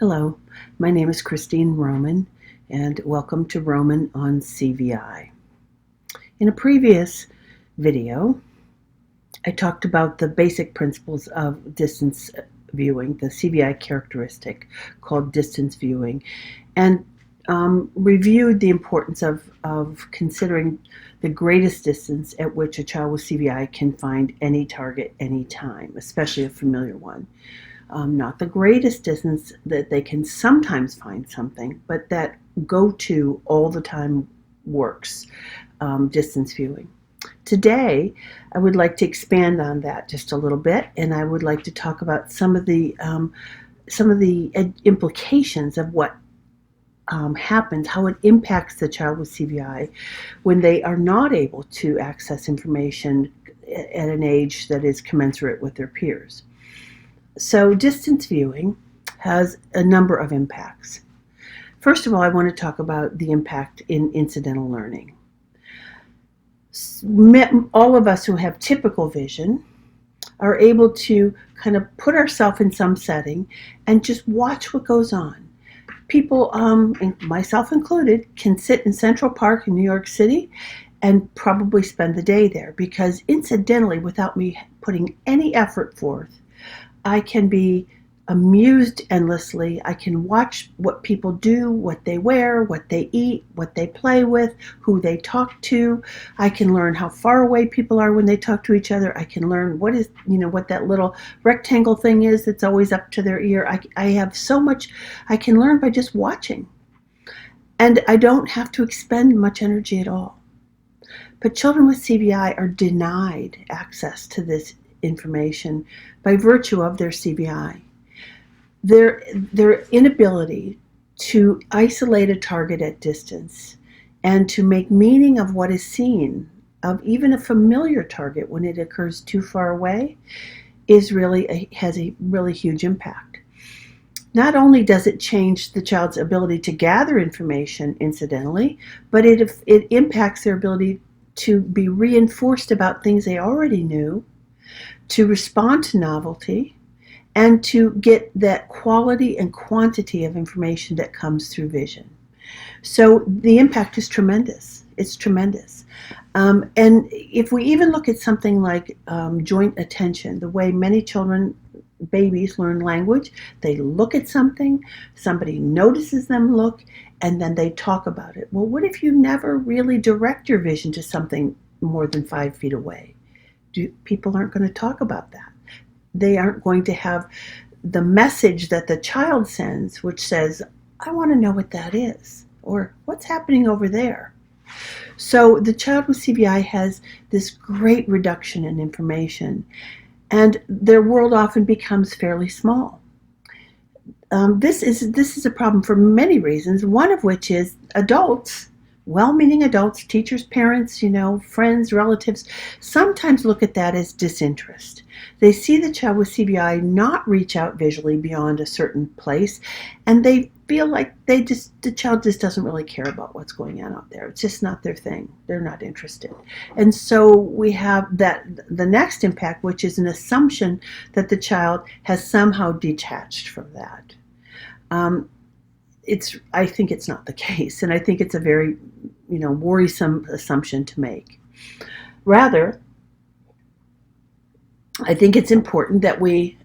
Hello, my name is Christine Roman, and welcome to Roman on CVI. In a previous video, I talked about the basic principles of distance viewing, the CVI characteristic called distance viewing, and reviewed the importance of considering the greatest distance at which a child with CVI can find any target anytime, especially a familiar one. Not the greatest distance that they can sometimes find something, but that go to all the time works, distance viewing. Today, I would like to expand on that just a little bit, and I would like to talk about some of the implications of what happens, how it impacts the child with CVI when they are not able to access information at an age that is commensurate with their peers. So distance viewing has a number of impacts. First of all, I want to talk about the impact in incidental learning. All of us who have typical vision are able to kind of put ourselves in some setting and just watch what goes on. People, myself included, can sit in Central Park in New York City and probably spend the day there because incidentally, without me putting any effort forth, I can be amused endlessly. I can watch what people do, what they wear, what they eat, what they play with, who they talk to. I can learn how far away people are when they talk to each other. I can learn what that little rectangle thing is that's always up to their ear. I have so much I can learn by just watching. And I don't have to expend much energy at all. But children with CVI are denied access to this information by virtue of their CVI. Their inability to isolate a target at distance and to make meaning of what is seen, of even a familiar target when it occurs too far away, has a really huge impact. Not only does it change the child's ability to gather information incidentally, but it impacts their ability to be reinforced about things they already knew, to respond to novelty, and to get that quality and quantity of information that comes through vision. So the impact is tremendous. It's tremendous. And if we even look at something like joint attention, the way many babies learn language, they look at something, somebody notices them look, and then they talk about it. Well, what if you never really direct your vision to something more than 5 feet away? People aren't going to talk about that. They aren't going to have the message that the child sends, which says, I want to know what that is, or what's happening over there. So the child with CVI has this great reduction in information, and their world often becomes fairly small. This is a problem for many reasons, one of which is adults, well-meaning adults, teachers, parents, friends, relatives, sometimes look at that as disinterest. They see the child with CVI not reach out visually beyond a certain place, and they feel like the child just doesn't really care about what's going on out there. It's just not their thing. They're not interested. And so we have the next impact, which is an assumption that the child has somehow detached from that. I think it's not the case, and I think it's a very, worrisome assumption to make. Rather, I think it's important that we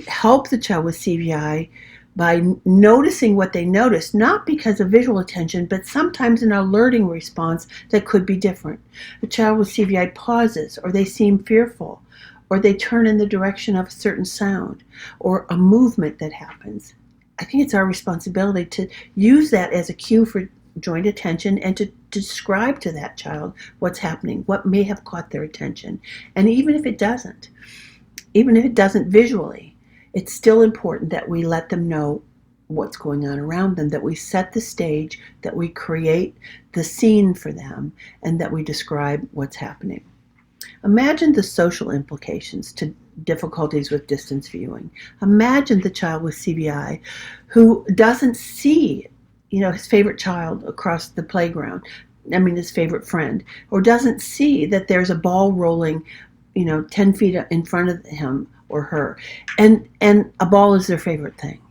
help the child with CVI by noticing what they notice, not because of visual attention, but sometimes an alerting response that could be different. The child with CVI pauses, or they seem fearful, or they turn in the direction of a certain sound, or a movement that happens. I think it's our responsibility to use that as a cue for joint attention and to describe to that child what's happening, what may have caught their attention. And even if it doesn't visually, it's still important that we let them know what's going on around them, that we set the stage, that we create the scene for them, and that we describe what's happening. Imagine the social implications to difficulties with distance viewing. Imagine the child with CVI who doesn't see, his favorite child across the playground, his favorite friend, or doesn't see that there's a ball rolling, 10 feet in front of him or her, and a ball is their favorite thing.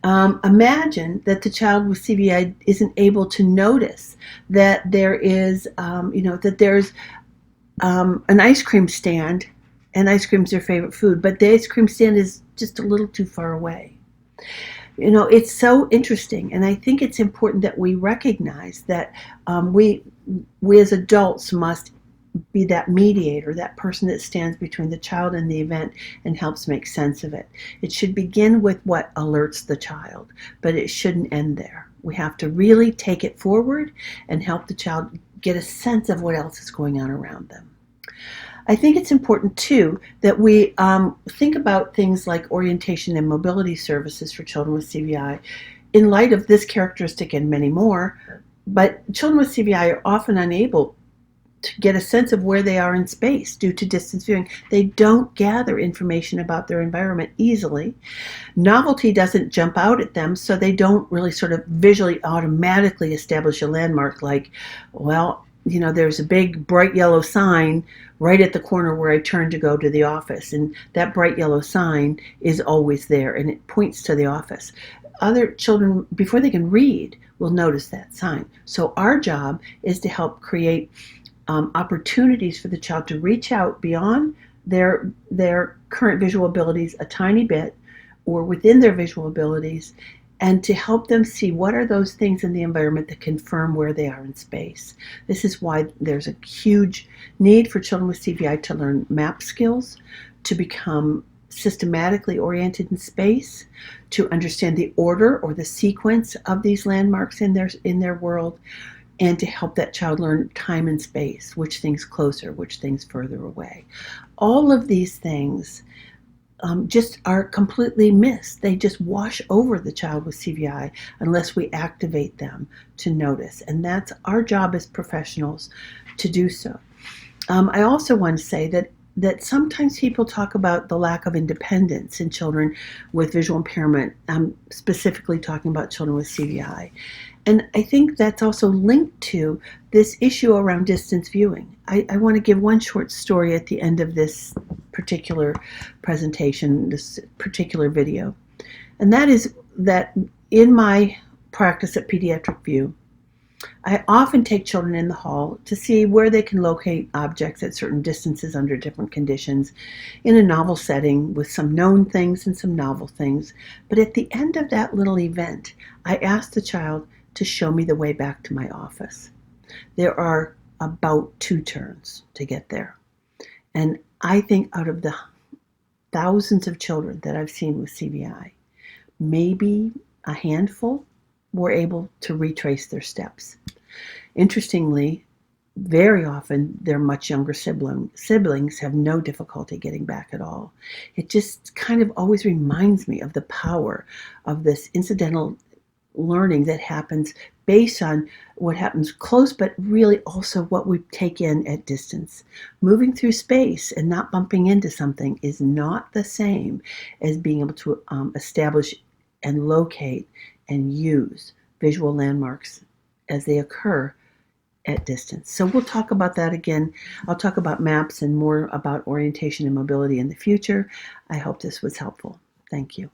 Imagine that the child with CVI isn't able to notice that there is, that there's an ice cream stand, and ice cream's their favorite food, but the ice cream stand is just a little too far away. It's so interesting, and I think it's important that we recognize that we as adults must be that mediator, that person that stands between the child and the event and helps make sense of it. It should begin with what alerts the child, but it shouldn't end there. We have to really take it forward and help the child get a sense of what else is going on around them. I think it's important, too, that we think about things like orientation and mobility services for children with CVI in light of this characteristic and many more. But children with CVI are often unable to get a sense of where they are in space due to distance viewing. They don't gather information about their environment easily. Novelty doesn't jump out at them, so they don't really sort of visually automatically establish a landmark like, well, there's a big bright yellow sign right at the corner where I turn to go to the office, and that bright yellow sign is always there, and it points to the office. Other children, before they can read, will notice that sign. So our job is to help create opportunities for the child to reach out beyond their current visual abilities a tiny bit, or within their visual abilities, and to help them see what are those things in the environment that confirm where they are in space. This is why there's a huge need for children with CVI to learn map skills, to become systematically oriented in space, to understand the order or the sequence of these landmarks in their world, and to help that child learn time and space, which things closer, which things further away. All of these things just are completely missed. They just wash over the child with CVI unless we activate them to notice. And that's our job as professionals to do so. I also want to say that sometimes people talk about the lack of independence in children with visual impairment. I'm specifically talking about children with CVI. And I think that's also linked to this issue around distance viewing. I want to give one short story at the end of this particular presentation, this particular video. And that is that in my practice at Pediatric View, I often take children in the hall to see where they can locate objects at certain distances under different conditions in a novel setting with some known things and some novel things. But at the end of that little event, I ask the child to show me the way back to my office. There are about 2 turns to get there. And I think out of the thousands of children that I've seen with CVI, maybe a handful were able to retrace their steps. Interestingly, very often their much younger siblings have no difficulty getting back at all. It just kind of always reminds me of the power of this incidental learning that happens based on what happens close, but really also what we take in at distance. Moving through space and not bumping into something is not the same as being able to establish and locate and use visual landmarks as they occur at distance. So we'll talk about that again. I'll talk about maps and more about orientation and mobility in the future. I hope this was helpful. Thank you.